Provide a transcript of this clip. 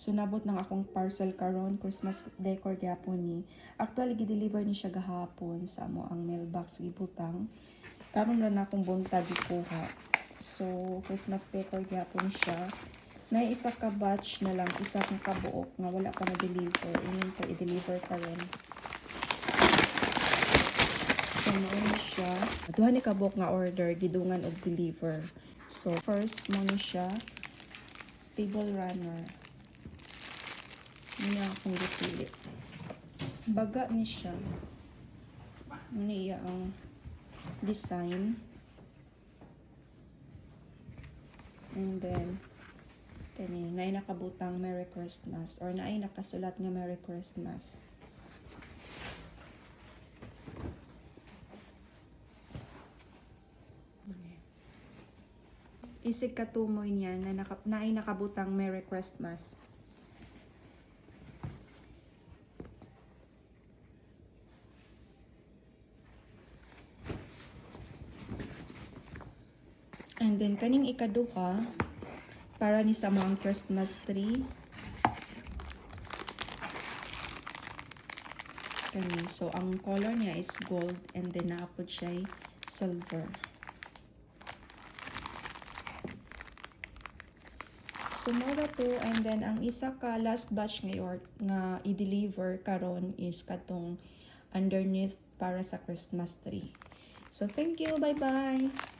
So nabot nang akong parcel karon, Christmas decor gyapon ni. Actually gi-deliver ni siya gahapon sa amo ang mailbox gibutang. Karon na akong buntag gikuha. So Christmas decor gyapon siya. Na isa ka batch na lang, isa kang kabuok nga wala pa na deliver. Ining ko i-deliver karon. So mo siya. Duha ni kabuok nga order gidungan og deliver. So first mo ni siya table runner. Niya akong gipili. Baga ni siya. Niya ang design. And then, kani, naay nakabutang Merry Christmas. Or naay nakasulat nga Merry Christmas. Isig katumoy niya na naay nakabutang Merry Christmas. And then, kaning ikaduha, para ni sa mga Christmas tree. Kani, so, ang color niya is gold and then naapod siya silver. So, mura to, and then, ang isa ka last batch nga i-deliver karon is katong underneath para sa Christmas tree. So, thank you. Bye-bye!